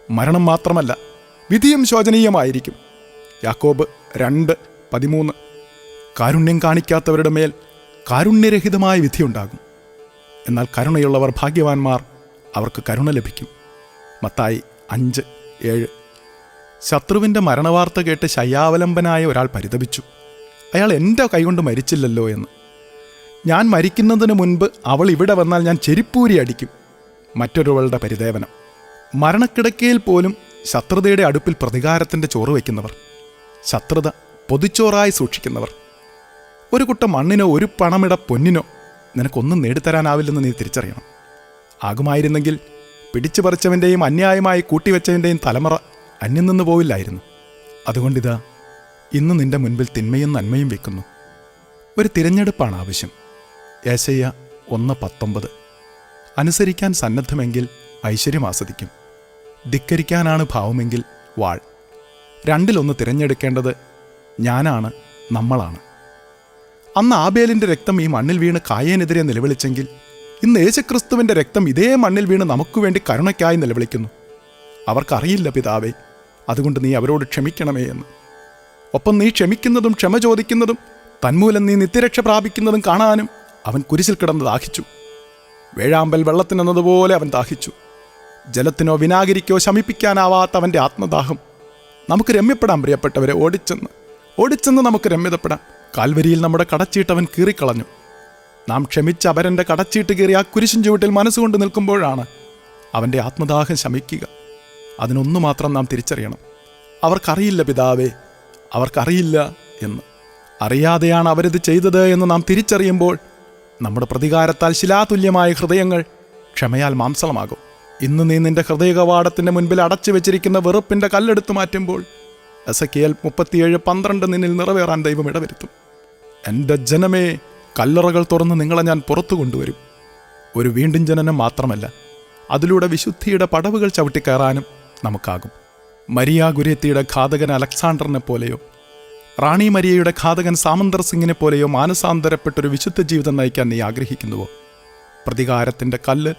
മരണം മാത്രമല്ല, വിധിയും ശോചനീയമായിരിക്കും. യാക്കോബ് 2:13. കാരുണ്യം കാണിക്കാത്തവരുടെ മേൽ കാരുണ്യരഹിതമായ വിധിയുണ്ടാകും. എന്നാൽ കരുണയുള്ളവർ ഭാഗ്യവാന്മാർ, അവർക്ക് കരുണ ലഭിക്കും. മത്തായി 5:7. ശത്രുവിൻ്റെ മരണവാർത്ത കേട്ട് ശയ്യാവലംബനായ ഒരാൾ പരിതപിച്ചു. അയാൾ എൻ്റെ കൈകൊണ്ട് മരിച്ചില്ലല്ലോ എന്ന്. ഞാൻ മരിക്കുന്നതിന് മുൻപ് അവൾ ഇവിടെ വന്നാൽ ഞാൻ ചെരിപ്പൂരി അടിക്കും. മറ്റൊരുവളുടെ പരിദേവനം. മരണക്കിടക്കയിൽ പോലും ശത്രുതയുടെ അടുപ്പിൽ പ്രതികാരത്തിൻ്റെ ചോറ് വയ്ക്കുന്നവർ, ശത്രുത പൊതിച്ചോറായി സൂക്ഷിക്കുന്നവർ. ഒരു കുട്ട മണ്ണിനോ ഒരു പണമിട പൊന്നിനോ നിനക്കൊന്നും നേടിത്തരാനാവില്ലെന്ന് നീ തിരിച്ചറിയണം. ആകുമായിരുന്നെങ്കിൽ പിടിച്ചു പറിച്ചവൻ്റെയും അന്യായമായി കൂട്ടിവെച്ചവൻ്റെയും തലമുറ അന്യം നിന്ന് പോവില്ലായിരുന്നു. അതുകൊണ്ടിതാ ഇന്ന് നിന്റെ മുൻപിൽ തിന്മയും നന്മയും വെക്കുന്നു. ഒരു തിരഞ്ഞെടുപ്പാണ് ആവശ്യം. യേശയ്യ 1:19. അനുസരിക്കാൻ സന്നദ്ധമെങ്കിൽ ഐശ്വര്യം ആസ്വദിക്കും. ധിക്കരിക്കാനാണ് ഭാവമെങ്കിൽ വാൾ. രണ്ടിലൊന്ന് തിരഞ്ഞെടുക്കേണ്ടത് ഞാനാണ്, നമ്മളാണ്. അന്ന് ആബേലിൻ്റെ രക്തം ഈ മണ്ണിൽ വീണ് കായേനെതിരെ നിലവിളിച്ചെങ്കിൽ ഇന്ന് യേശുക്രിസ്തുവിൻ്റെ രക്തം ഇതേ മണ്ണിൽ വീണ് നമുക്ക് വേണ്ടി കരുണയ്ക്കായി നിലവിളിക്കുന്നു. അവർക്കറിയില്ല പിതാവേ, അതുകൊണ്ട് നീ അവരോട് ക്ഷമിക്കണമേ എന്ന്. ഒപ്പം നീ ക്ഷമിക്കുന്നതും ക്ഷമ ചോദിക്കുന്നതും തന്മൂലം നീ നിത്യരക്ഷ പ്രാപിക്കുന്നതും കാണാനും അവൻ കുരിശിൽ കിടന്ന് ദാഹിച്ചു. വേഴാമ്പൽ വെള്ളത്തിനെന്നതുപോലെ അവൻ ദാഹിച്ചു. ജലത്തിനോ വിനാഗിരിക്കോ ശമിപ്പിക്കാനാവാത്ത അവൻ്റെ ആത്മദാഹം. നമുക്ക് രമ്യപ്പെടാം പ്രിയപ്പെട്ടവരെ, ഓടിച്ചെന്ന് നമുക്ക് രമ്യതപ്പെടാം. കാൽവരിയിൽ നമ്മുടെ കടച്ചീട്ട് അവൻ കീറിക്കളഞ്ഞു. നാം ക്ഷമിച്ച അപരൻ്റെ കടച്ചീട്ട് കീറി ആ കുരിശിൻ ചുവട്ടിൽ മനസ്സുകൊണ്ട് നിൽക്കുമ്പോഴാണ് അവൻ്റെ ആത്മദാഹം ശമിക്കുക. അതിനൊന്നു മാത്രം നാം തിരിച്ചറിയണം: അവർക്കറിയില്ല പിതാവേ, അവർക്കറിയില്ല എന്ന്. അറിയാതെയാണ് അവരിത് ചെയ്തത് എന്ന് നാം തിരിച്ചറിയുമ്പോൾ നമ്മുടെ പ്രതികാരത്താൽ ശിലാതുല്യമായ ഹൃദയങ്ങൾ ക്ഷമയാൽ മാംസളമാകും. ഇന്ന് നീ നിന്റെ ഹൃദയകവാടത്തിൻ്റെ മുൻപിൽ അടച്ചു വെച്ചിരിക്കുന്ന വെറുപ്പിൻ്റെ കല്ലെടുത്തു മാറ്റുമ്പോൾ എസെക്കിയേൽ 37:12 നിന്നിൽ നിറവേറാൻ ദൈവം ഇടവരുത്തും. എൻ്റെ ജനമേ, കല്ലറകൾ തുറന്ന് നിങ്ങളെ ഞാൻ പുറത്തു കൊണ്ടുവരും. ഒരു വീണ്ടും ജനനം മാത്രമല്ല, അതിലൂടെ വിശുദ്ധിയുടെ പടവുകൾ ചവിട്ടിക്കയറാനും നമുക്കാകും. മരിയ ഗുരേത്തിയുടെ ഘാതകൻ അലക്സാണ്ടറിനെ പോലെയോ റാണി മരിയയുടെ ഘാതകൻ സാമന്തർ സിംഗിനെ പോലെയോ മാനസാന്തരപ്പെട്ടൊരു വിശുദ്ധ ജീവിതം നയിക്കാൻ നീ ആഗ്രഹിക്കുന്നുവോ? പ്രതികാരത്തിൻ്റെ കല്ല്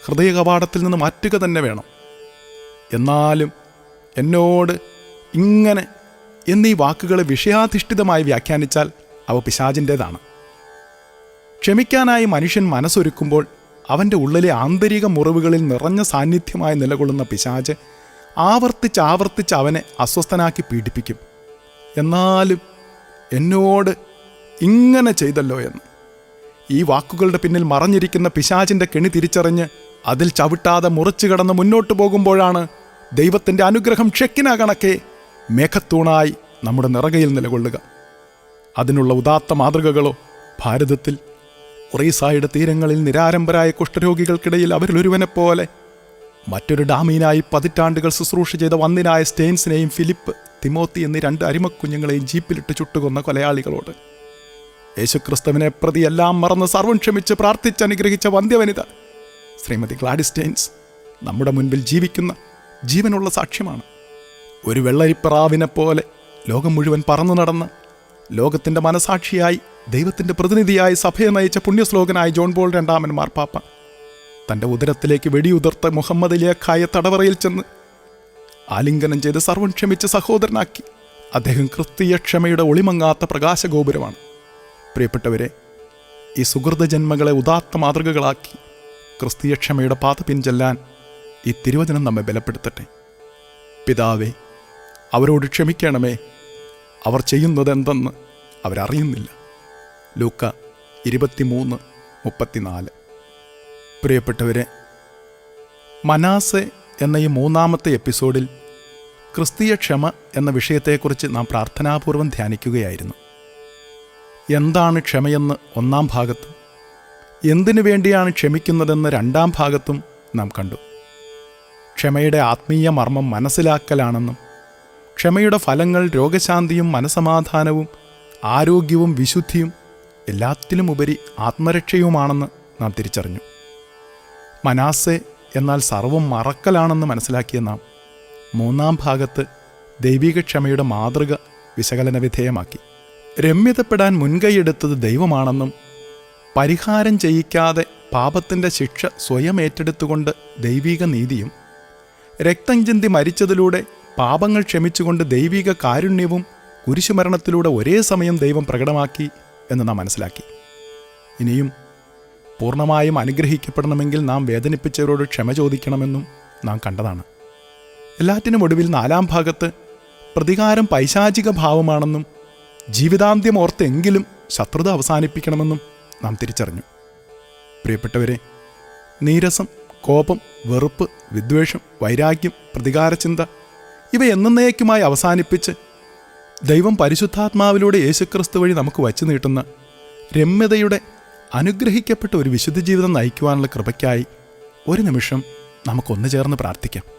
ഹൃദയകവാടത്തിൽ നിന്ന് മാറ്റുക തന്നെ വേണം. എന്നാലും എന്നോട് ഇങ്ങനെ എന്നീ വാക്കുകളെ വിഷയാധിഷ്ഠിതമായി വ്യാഖ്യാനിച്ചാൽ അവ പിശാചിൻ്റേതാണ്. ക്ഷമിക്കാനായി മനുഷ്യൻ മനസ്സൊരുക്കുമ്പോൾ അവൻ്റെ ഉള്ളിലെ ആന്തരിക മുറിവുകളിൽ നിറഞ്ഞ സാന്നിധ്യമായി നിലകൊള്ളുന്ന പിശാച് ആവർത്തിച്ച് അവനെ അസ്വസ്ഥനാക്കി പീഡിപ്പിക്കും. എന്നാലും എന്നോട് ഇങ്ങനെ ചെയ്തല്ലോ എന്ന്. ഈ വാക്കുകളുടെ പിന്നിൽ മറഞ്ഞിരിക്കുന്ന പിശാചിൻ്റെ കെണി തിരിച്ചറിഞ്ഞ് അതിൽ ചവിട്ടാതെ മുറിച്ചു കടന്ന് മുന്നോട്ട് പോകുമ്പോഴാണ് ദൈവത്തിൻ്റെ അനുഗ്രഹം ഷെക്കിന കണക്കെ മേഘത്തൂണായി നമ്മുടെ നിറകയിൽ നിലകൊള്ളുക. അതിനുള്ള ഉദാത്ത മാതൃകകളോ ഭാരതത്തിൽ ഒറീസായുടെ തീരങ്ങളിൽ നിരാരംഭരായ കുഷ്ഠരോഗികൾക്കിടയിൽ അവരിലൊരുവനെപ്പോലെ മറ്റൊരു ഡാമീനായി പതിറ്റാണ്ടുകൾ ശുശ്രൂഷ ചെയ്ത വന്ദിനായ സ്റ്റെയിൻസിനെയും ഫിലിപ്പ്, തിമോത്തി എന്നീ 2 അരിമക്കുഞ്ഞുങ്ങളെയും ജീപ്പിലിട്ട് ചുട്ടുകൊന്ന കൊലയാളികളോട് യേശുക്രിസ്തുവിനെ പ്രതി എല്ലാം മറന്ന് സർവം ക്ഷമിച്ച് പ്രാർത്ഥിച്ചനുഗ്രഹിച്ച വന്ധ്യവനിത ശ്രീമതി ഗ്ലാഡിസ് സ്റ്റെയിൻസ് നമ്മുടെ മുൻപിൽ ജീവിക്കുന്ന ജീവനുള്ള സാക്ഷ്യമാണ്. ഒരു വെള്ളരിപ്പിറാവിനെ പോലെ ലോകം മുഴുവൻ പറന്നു നടന്ന് ലോകത്തിൻ്റെ മനസാക്ഷിയായി ദൈവത്തിൻ്റെ പ്രതിനിധിയായി സഭയെ നയിച്ച പുണ്യശ്ലോകനായ ജോൺ പോൾ 2 മാർപ്പാപ്പ തൻ്റെ ഉദരത്തിലേക്ക് വെടിയുതിർത്ത മുഹമ്മദ് ലേഖായ തടവറയിൽ ചെന്ന് ആലിംഗനം ചെയ്ത് സർവം ക്ഷമിച്ച് സഹോദരനാക്കി. അദ്ദേഹം ക്രിസ്തീയ ക്ഷമയുടെ ഒളിമങ്ങാത്ത പ്രകാശഗോപുരമാണ്. പ്രിയപ്പെട്ടവരെ, ഈ സുഹൃത ജന്മങ്ങളെ ഉദാത്ത മാതൃകകളാക്കി ക്രിസ്തീയ ക്ഷമയുടെ പാത പിൻചെല്ലാൻ ഈ തിരുവചനം നമ്മെ ബലപ്പെടുത്തട്ടെ. പിതാവേ, അവരോട് ക്ഷമിക്കണമേ, അവർ ചെയ്യുന്നത് എന്തെന്ന് അവരറിയുന്നില്ല. ലൂക്ക 23:34. പ്രിയപ്പെട്ടവരെ, മനാസെ എന്ന ഈ 3ാമത്തെ എപ്പിസോഡിൽ ക്രിസ്തീയ ക്ഷമ എന്ന വിഷയത്തെക്കുറിച്ച് നാം പ്രാർത്ഥനാപൂർവം ധ്യാനിക്കുകയായിരുന്നു. എന്താണ് ക്ഷമയെന്ന് 1ാം ഭാഗത്തും എന്തിനു വേണ്ടിയാണ് ക്ഷമിക്കുന്നതെന്ന് 2ാം ഭാഗത്തും നാം കണ്ടു. ക്ഷമയുടെ ആത്മീയ മർമ്മം മനസ്സിലാക്കലാണെന്നും ക്ഷമയുടെ ഫലങ്ങൾ രോഗശാന്തിയും മനസമാധാനവും ആരോഗ്യവും വിശുദ്ധിയും എല്ലാത്തിലുമുപരി ആത്മരക്ഷയുമാണെന്ന് നാം തിരിച്ചറിഞ്ഞു. മനാസെ എന്നാൽ സർവം മറക്കലാണെന്ന് മനസ്സിലാക്കിയ നാം 3ാം ഭാഗത്ത് ദൈവിക ക്ഷമയുടെ മാതൃക വിശകലന വിധേയമാക്കി. രമ്യതപ്പെടാൻ മുൻകൈയെടുത്തത് ദൈവമാണെന്നും പരിഹാരം ചെയ്യിക്കാതെ പാപത്തിൻ്റെ ശിക്ഷ സ്വയം ഏറ്റെടുത്തുകൊണ്ട് ദൈവിക നീതിയും രക്തം ചിന്തി മരിച്ചതിലൂടെ പാപങ്ങൾ ക്ഷമിച്ചുകൊണ്ട് ദൈവിക കാരുണ്യവും കുരിശുമരണത്തിലൂടെ ഒരേ സമയം ദൈവം പ്രകടമാക്കി എന്ന് നാം മനസ്സിലാക്കി. ഇനിയും പൂർണ്ണമായും അനുഗ്രഹിക്കപ്പെടണമെങ്കിൽ നാം വേദനിപ്പിച്ചവരോട് ക്ഷമ ചോദിക്കണമെന്നും നാം കണ്ടതാണ്. എല്ലാറ്റിനും ഒടുവിൽ 4-ാം ഭാഗത്ത് പ്രതികാരം പൈശാചിക ഭാവമാണെന്നും ജീവിതാന്ത്യം ഓർത്തെങ്കിലും ശത്രുത അവസാനിപ്പിക്കണമെന്നും നാം തിരിച്ചറിഞ്ഞു. പ്രിയപ്പെട്ടവരെ, നീരസം, കോപം, വെറുപ്പ്, വിദ്വേഷം, വൈരാഗ്യം, പ്രതികാരചിന്ത ഇവ എന്നേക്കുമായി അവസാനിപ്പിച്ച് ദൈവം പരിശുദ്ധാത്മാവിലൂടെ യേശുക്രിസ്തു വഴി നമുക്ക് വച്ചു നീട്ടുന്ന രമ്യതയുടെ അനുഗ്രഹിക്കപ്പെട്ട ഒരു വിശുദ്ധ ജീവിതം നയിക്കുവാനുള്ള കൃപയ്ക്കായി ഒരു നിമിഷം നമുക്കൊന്നു ചേർന്ന് പ്രാർത്ഥിക്കാം.